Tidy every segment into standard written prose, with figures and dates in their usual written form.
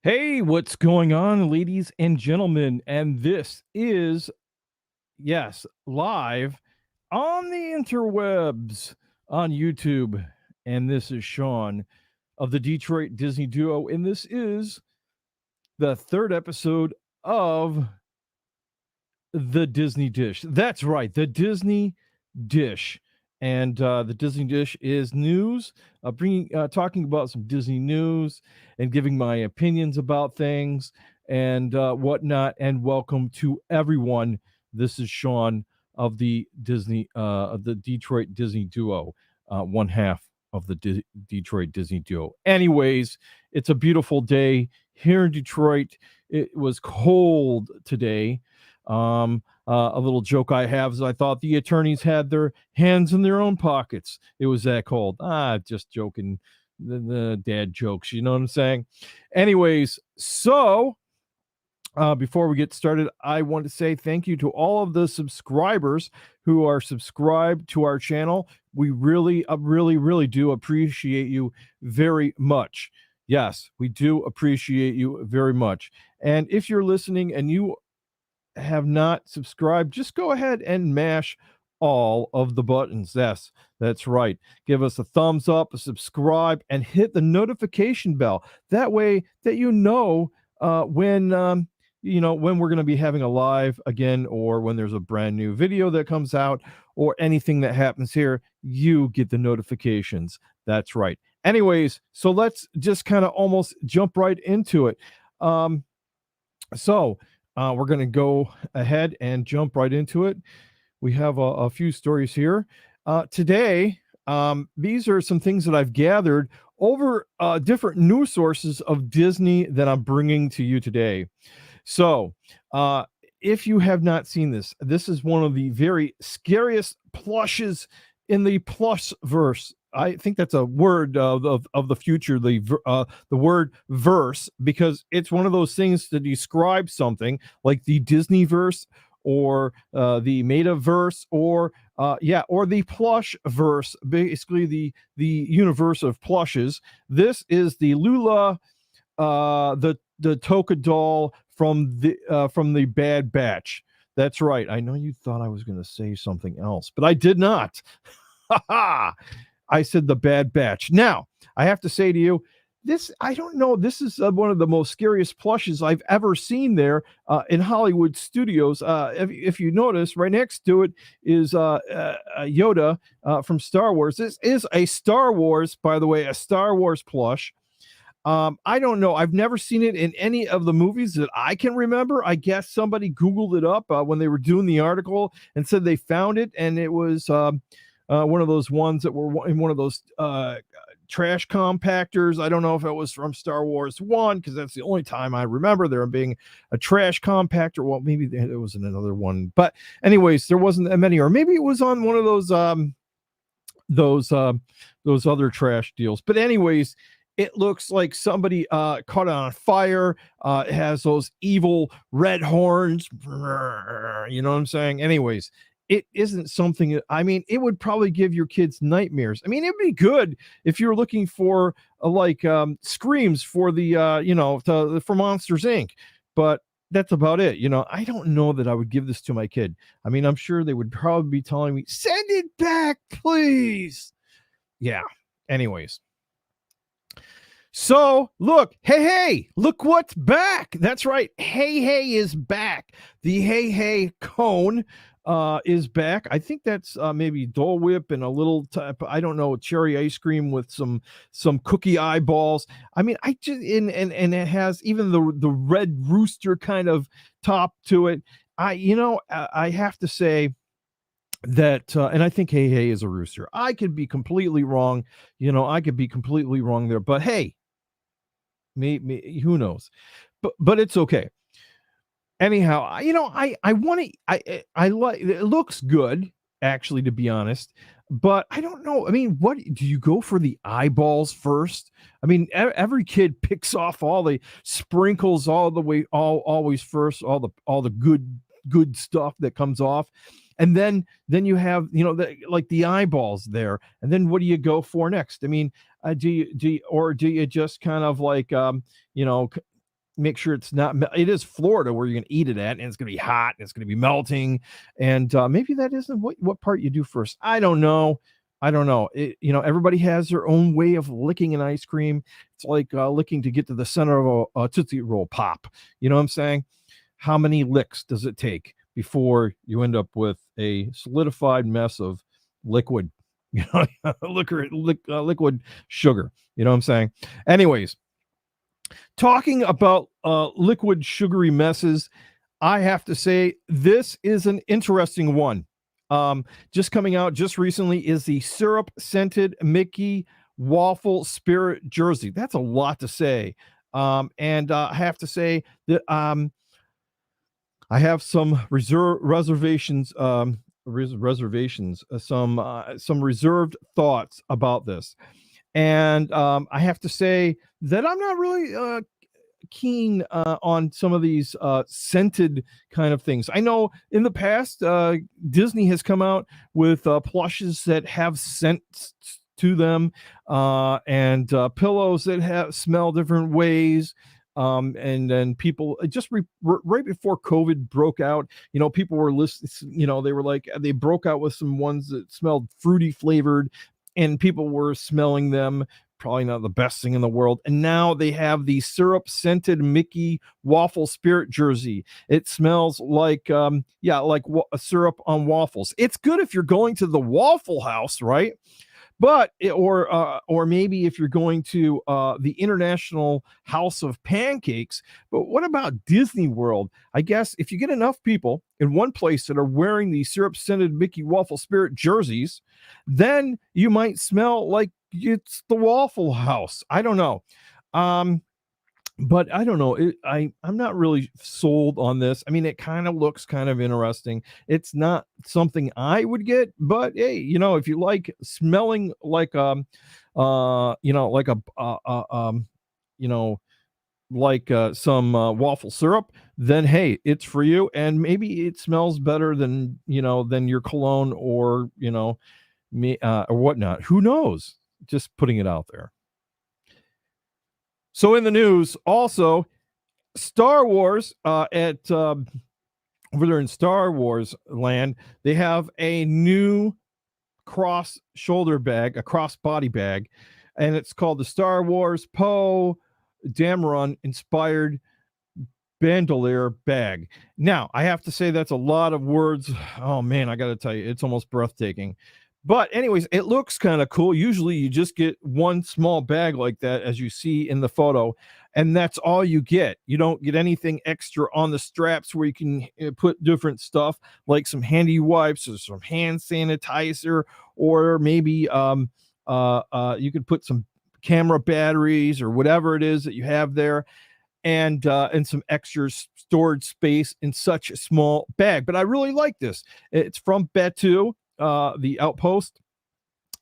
Hey, what's going on, ladies and gentlemen? And this is, yes, live on the interwebs on YouTube. And this is Sean of the Detroit Disney Duo. And this is the third episode of the Disney Dish. That's right, the Disney Dish. And the Disney Dish is news, talking about some Disney news and giving my opinions about things and whatnot. And welcome to everyone. This is Sean of the Detroit Disney Duo, one half of the Detroit Disney Duo. Anyways, it's a beautiful day here in Detroit. It was cold today. A little joke I have is I thought the attorneys had their hands in their own pockets. It was that cold. Just joking. The dad jokes, you know what I'm saying? Anyways, so before we get started, I want to say thank you to all of the subscribers who are subscribed to our channel. We really, really do appreciate you very much. Yes, we do appreciate you very much. And if you're listening and you have not subscribed, just go ahead and mash all of the buttons. Yes, that's right. Give us a thumbs up, a subscribe, and hit the notification bell. That way that when we're going to be having a live again, or when there's a brand new video that comes out, or anything that happens here, you get the notifications. That's right. Anyways, so let's just kind of almost jump right into it. We're going to go ahead and jump right into it. We have a few stories here. Today, these are some things that I've gathered over different news sources of Disney that I'm bringing to you today. So, if you have not seen this, this is one of the very scariest plushes in the Plush verse. I think that's a word of the future, the word verse, because it's one of those things to describe something like the Disney verse, or the metaverse, or the plush verse, basically the universe of plushes. This is the Lula, the Toka doll from the Bad Batch. That's right. I know you thought I was going to say something else, but I did not. Ha ha. I said the Bad Batch. Now, I have to say to you, I don't know, this is one of the most scariest plushes I've ever seen there in Hollywood Studios. If you notice, right next to it is Yoda from Star Wars. This is a Star Wars, by the way, a Star Wars plush. I don't know. I've never seen it in any of the movies that I can remember. I guess somebody Googled it up when they were doing the article and said they found it, and it was one of those ones that were in one of those trash compactors. I don't know if it was from Star Wars 1, because that's the only time I remember there being a trash compactor. Well, maybe there was another one, but anyways, there wasn't that many, or maybe it was on one of those other trash deals. But anyways, it looks like somebody caught it on fire. It has those evil red horns. You know what I'm saying? Anyways, it isn't something, I mean, it would probably give your kids nightmares. I mean, it'd be good if you're looking for screams for for Monsters Inc. But that's about it. I don't know that I would give this to my kid. I mean, I'm sure they would probably be telling me, send it back, please. Yeah. Anyways. So look, hey, look what's back. That's right. Hey is back. The hey cone is back. I think that's maybe Dole Whip and a little I don't know, cherry ice cream with some cookie eyeballs. I mean, I just and it has even the red rooster kind of top to it. I have to say that and I think hey is a rooster. I could be completely wrong. I could be completely wrong there, but hey, me who knows, but it's okay. Anyhow, I want to, I like, it looks good, actually, to be honest, but I don't know. I mean, what do you go for, the eyeballs first? I mean, every kid picks off all the sprinkles all the way, always first, all the good stuff that comes off. And then you have, the eyeballs there. And then what do you go for next? I mean, do you just kind of make sure it's not. It is Florida where you're going to eat it at, and it's going to be hot and it's going to be melting. And maybe that isn't what part you do first. I don't know. I don't know. Everybody has their own way of licking an ice cream. It's like licking to get to the center of a Tootsie Roll pop. You know what I'm saying? How many licks does it take before you end up with a solidified mess of liquid, liquid sugar? You know what I'm saying? Anyways, talking about liquid sugary messes, I have to say this is an interesting one. Just coming out just recently is the syrup scented Mickey waffle spirit jersey. That's a lot to say. And I have to say that I have some reservations, some reserved thoughts about this. And I have to say that I'm not really keen on some of these scented kind of things. I know in the past, Disney has come out with plushes that have scents to them, and pillows that have smell different ways. And then people right before COVID broke out, people were listening, they were like, they broke out with some ones that smelled fruity flavored, and people were smelling them. Probably not the best thing in the world. And now they have the syrup scented Mickey waffle spirit jersey. It smells like, like a syrup on waffles. It's good if you're going to the Waffle House, right? But or maybe if you're going to the International House of Pancakes. But what about Disney World? I guess if you get enough people in one place that are wearing the syrup scented Mickey waffle spirit jerseys, then you might smell like it's the Waffle House. I don't know. But I don't know. I'm not really sold on this. I mean, it kind of looks kind of interesting. It's not something I would get, but hey, if you like smelling like like a some waffle syrup, then hey, it's for you. And maybe it smells better than your cologne or me or whatnot. Who knows? Just putting it out there. So in the news, also, Star Wars over there in Star Wars land, they have a new cross shoulder bag, a cross body bag, and it's called the Star Wars Poe Dameron inspired bandolier bag. Now, I have to say that's a lot of words. Oh man, I got to tell you, it's almost breathtaking. But anyways, it looks kind of cool. Usually you just get one small bag like that, as you see in the photo, and that's all you get. You don't get anything extra on the straps where you can put different stuff like some handy wipes or some hand sanitizer, or maybe you could put some camera batteries or whatever it is that you have there, and some extra storage space in such a small bag. But I really like this. It's from Batu, the Outpost,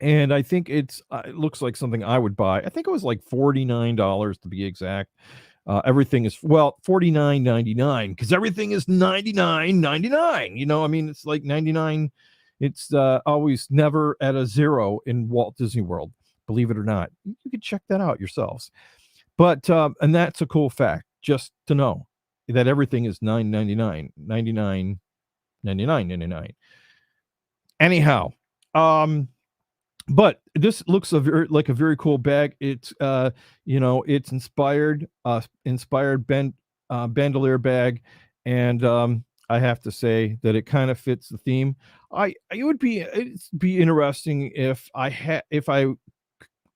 and I think it looks like something I would buy. I think it was like $49 to be exact. Everything is $49.99 because everything is $99.99. I mean, it's like 99. It's always never at a zero in Walt Disney World. Believe it or not, you can check that out yourselves. But and that's a cool fact, just to know that everything is $9.99, $99.99. Anyhow, but this looks like a very cool bag. It's it's inspired bandolier bag, and I have to say that it kind of fits the theme. It'd be interesting if I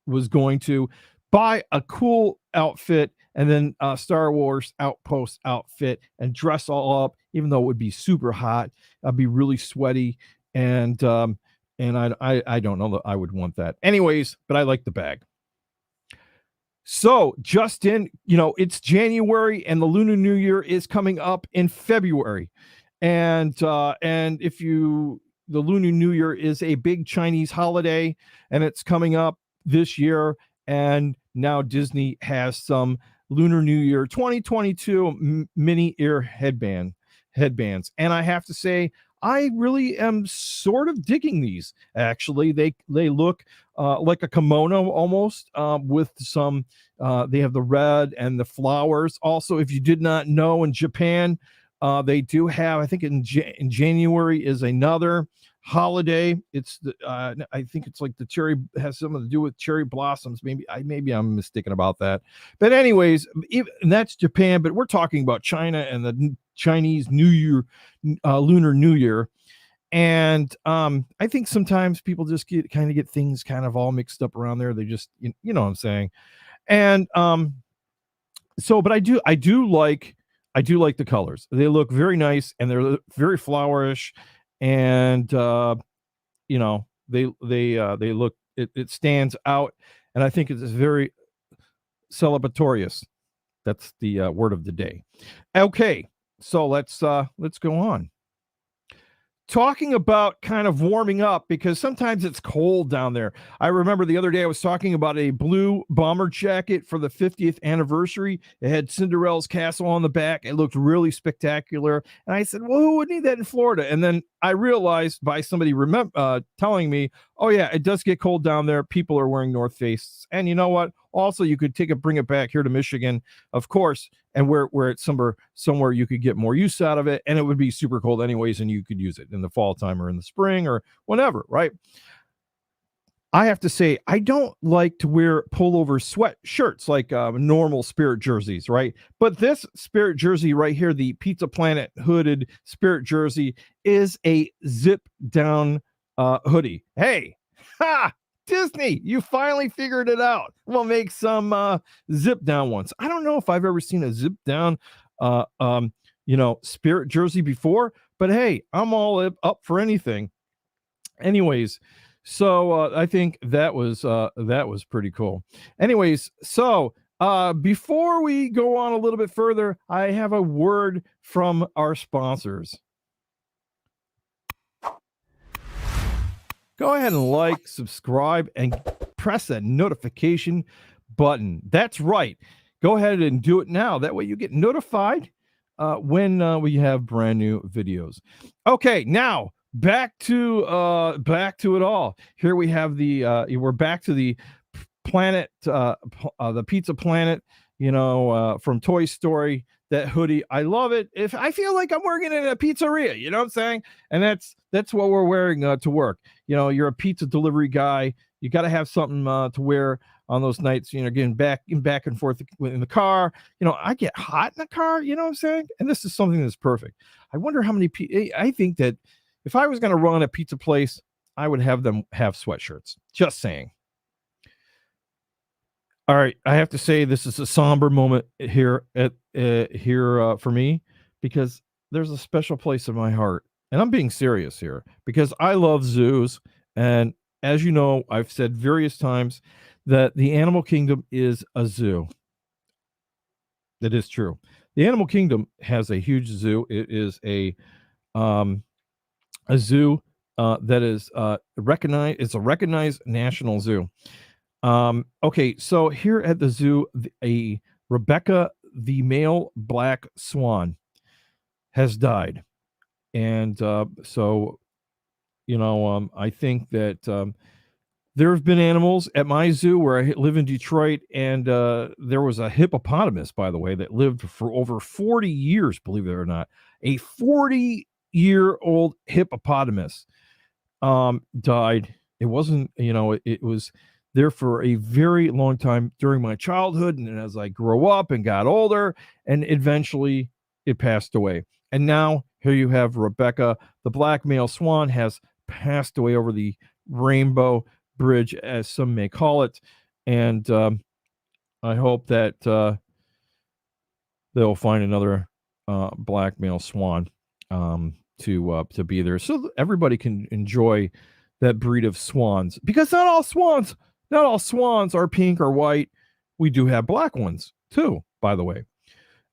was going to buy a cool outfit and then a Star Wars Outpost outfit and dress all up, even though it would be super hot. I'd be really sweaty, and I don't know that I would want that. Anyways, but I like the bag. So just in, it's January and the Lunar New Year is coming up in February. And if the Lunar New Year is a big Chinese holiday and it's coming up this year. And now Disney has some Lunar New Year 2022 mini ear headbands. And I have to say, I really am sort of digging these. Actually, they look like a kimono almost, with some. They have the red and the flowers. Also, if you did not know, in Japan, they do have. I think in January is another holiday. It's I think it's like the cherry has something to do with cherry blossoms. Maybe I'm mistaken about that. But anyways, and that's Japan. But we're talking about China and the Chinese New Year, Lunar New Year. And I think sometimes people just get things kind of all mixed up around there. They just you know what I'm saying. And so, but I do like the colors. They look very nice and they're very flowerish, and you know they look, it stands out, and I think it's very celebratorious. That's the word of the day. Okay, so let's go on. Talking about kind of warming up, because sometimes it's cold down there. I remember the other day I was talking about a blue bomber jacket for the 50th anniversary. It had Cinderella's castle on the back. It looked really spectacular. And I said, well, who would need that in Florida? And then I realized by somebody telling me, oh, yeah, it does get cold down there. People are wearing North Faces. And you know what? Also, you could bring it back here to Michigan, of course, and where it's somewhere you could get more use out of it, and it would be super cold anyways, and you could use it in the fall time or in the spring or whenever, right? I have to say, I don't like to wear pullover sweat shirts like normal Spirit jerseys, right? But this Spirit jersey right here, the Pizza Planet hooded Spirit jersey, is a zip down hoodie. Hey, ha! Disney, you finally figured it out. We'll make some zip down ones. I don't know if I've ever seen a zip down, Spirit jersey before, but hey, I'm all up for anything. Anyways, so I think that was pretty cool. Anyways, so before we go on a little bit further, I have a word from our sponsors. Go ahead and like, subscribe, and press that notification button. That's right. Go ahead and do it now. That way you get notified when we have brand new videos. Okay, now back to it all. Here we have we're back to the planet, the Pizza Planet, from Toy Story. That hoodie, I love it. If I feel like I'm working in a pizzeria, you know what I'm saying? And that's what we're wearing to work. You're a pizza delivery guy. You got to have something to wear on those nights. Getting back and forth in the car. I get hot in the car. You know what I'm saying? And this is something that's perfect. I wonder how many. I think that if I was going to run a pizza place, I would have them have sweatshirts. Just saying. All right, I have to say this is a somber moment here for me, because there's a special place in my heart, and I'm being serious here because I love zoos, and as you know, I've said various times that the animal kingdom is a zoo. That is true. The animal kingdom has a huge zoo. It is a zoo that is recognized. It's a recognized national zoo. Okay, so here at the zoo, a Rebecca, the male black swan, has died. And so, I think that there have been animals at my zoo where I live in Detroit, and there was a hippopotamus, by the way, that lived for over 40 years, believe it or not. A 40-year-old hippopotamus died. It wasn't, it was there for a very long time during my childhood, and as I grew up and got older, and eventually it passed away. And now here you have Rebecca, the black male swan, has passed away over the Rainbow Bridge, as some may call it. And I hope that they'll find another black male swan to be there, so everybody can enjoy that breed of swans, because not all swans are pink or white. We do have black ones too, by the way,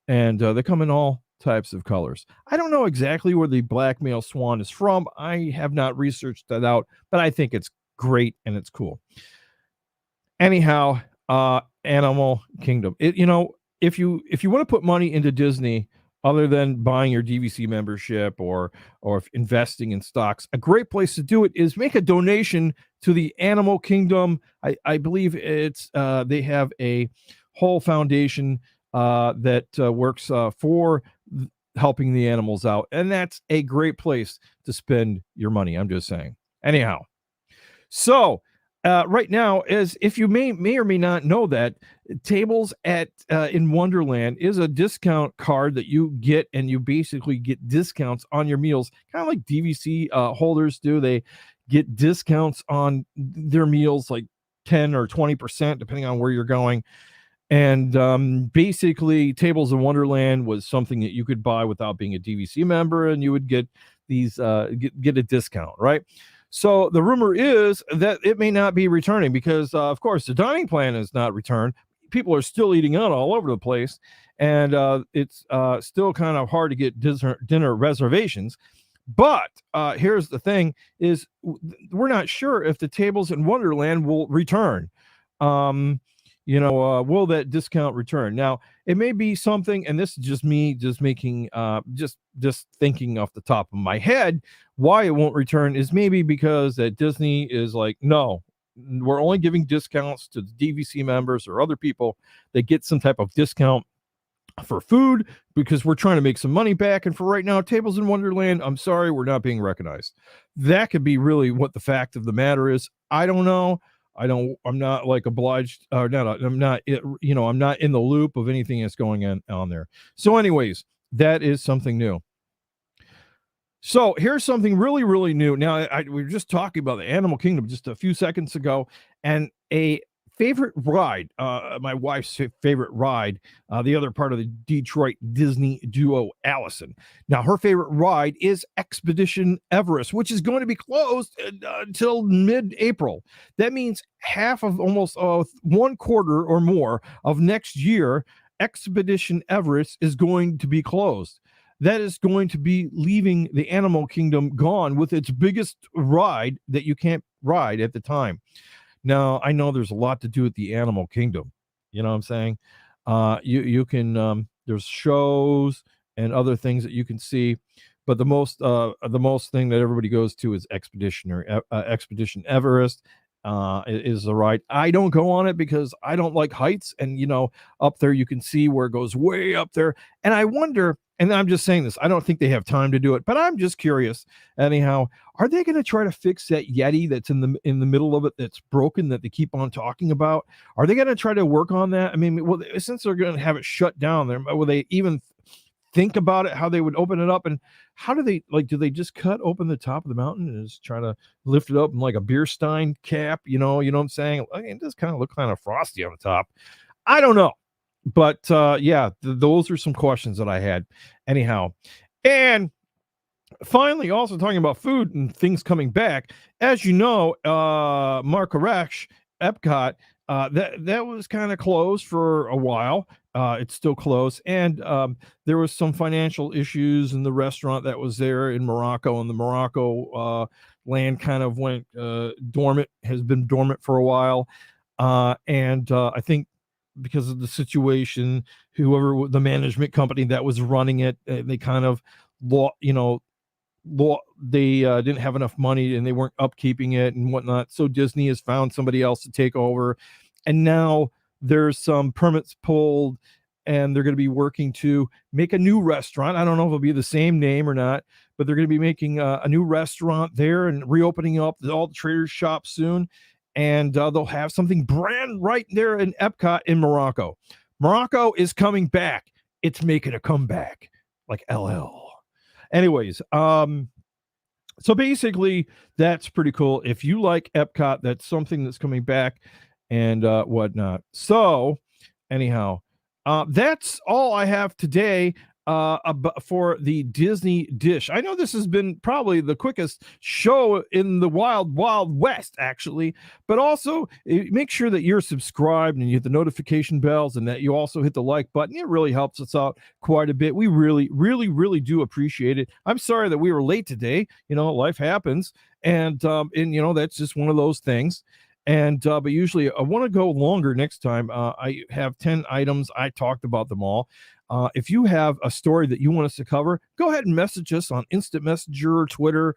and they come in all types of colors. I don't know exactly where the black male swan is from. I have not researched that out, but I think it's great and it's cool. Anyhow, Animal Kingdom. If you want to put money into Disney, other than buying your DVC membership or if investing in stocks. A great place to do it is make a donation to the Animal Kingdom. I believe it's they have a whole foundation that works for helping the animals out, and that's a great place to spend your money. I'm just saying. Anyhow, so right now, as if you may or may not know that tables at in Wonderland is a discount card that you get, and you basically get discounts on your meals, kind of like DVC holders do. They get discounts on their meals, like 10 or 20%, depending on where you're going. And basically, Tables in Wonderland was something that you could buy without being a DVC member, and you would get these get a discount, right? So the rumor is that it may not be returning because, of course, the dining plan is not returned. People are still eating out all over the place, and it's still kind of hard to get dinner reservations. But here's the thing: is we're not sure if the Tables in Wonderland will return. Um, will that discount return? Now, it may be something, and this is just me just making just thinking off the top of my head why it won't return is maybe because that Disney is like, no, we're only giving discounts to the DVC members or other people that get some type of discount for food because we're trying to make some money back. And for right now, Tables in Wonderland, I'm sorry, we're not being recognized. That could be really what the fact of the matter is. I don't know. I'm not like obliged or not. I'm not, I'm not in the loop of anything that's going on there. So anyways, that is something new. So here's something really, really new. Now, we were just talking about the Animal Kingdom just a few seconds ago, and a favorite ride, my wife's favorite ride, the other part of the Detroit Disney duo, Allison. Now, her favorite ride is Expedition Everest, which is going to be closed until mid-April. That means half of almost 1/4 or more of next year, Expedition Everest is going to be closed. That is going to be leaving the Animal Kingdom gone with its biggest ride that you can't ride at the time. Now, I know there's a lot to do with the Animal Kingdom. You know what I'm saying? You can there's shows and other things that you can see, but the most thing that everybody goes to is Expedition Everest. Is the ride. I don't go on it because I don't like heights, and up there you can see where it goes way up there, and I wonder. And I'm just saying this. I don't think they have time to do it, but I'm just curious. Anyhow, are they going to try to fix that Yeti that's in the middle of it that's broken that they keep on talking about? Are they going to try to work on that? I mean, well, since they're going to have it shut down, there will they even think about it? How they would open it up, and how do they do they just cut open the top of the mountain and just try to lift it up in like a beer stein cap? You know what I'm saying? It does kind of look kind of frosty on the top. I don't know. But yeah, those are some questions that I had. Anyhow, and finally, also talking about food and things coming back. As you know, Marrakech, Epcot, that was kind of closed for a while. It's still closed, and there was some financial issues in the restaurant that was there in Morocco, and the Morocco land kind of went dormant. Has been dormant for a while, and I think because of the situation, whoever the management company that was running it, they kind of they didn't have enough money and they weren't upkeeping it and whatnot. So Disney has found somebody else to take over, and now there's some permits pulled, and they're going to be working to make a new restaurant. I don't know if it'll be the same name or not, but they're going to be making a new restaurant there and reopening up all the Trader shops soon. And they'll have something brand right there in Epcot in Morocco. Morocco is coming back. It's making a comeback, like LL. Anyways, so basically that's pretty cool. If you like Epcot, that's something that's coming back and whatnot. So anyhow, that's all I have today for the Disney Dish. I know this has been probably the quickest show in the wild west, actually, but also make sure that you're subscribed and you hit the notification bells, and that you also hit the like button. It really helps us out quite a bit. We really, really, really do appreciate it. I'm sorry that we were late today. Life happens, and that's just one of those things. And but usually I want to go longer next time. I have 10 items. I talked about them all. If you have a story that you want us to cover, go ahead and message us on Instant Messenger or Twitter.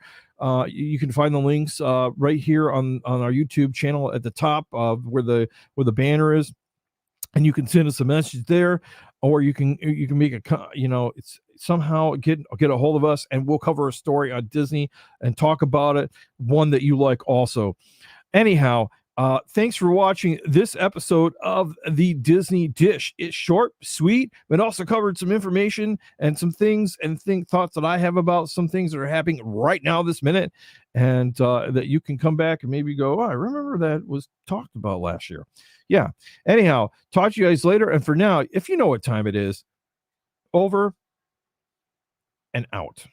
You can find the links right here on our YouTube channel at the top of where the banner is, and you can send us a message there, or you can make it's somehow get a hold of us, and we'll cover a story on Disney and talk about it, one that you like also. Anyhow, thanks for watching this episode of the Disney Dish. It's short, sweet, but also covered some information and some things and thoughts that I have about some things that are happening right now, this minute, and that you can come back and maybe go, oh, I remember that was talked about last year. Yeah. Anyhow, talk to you guys later. And for now, if you know what time it is, over and out.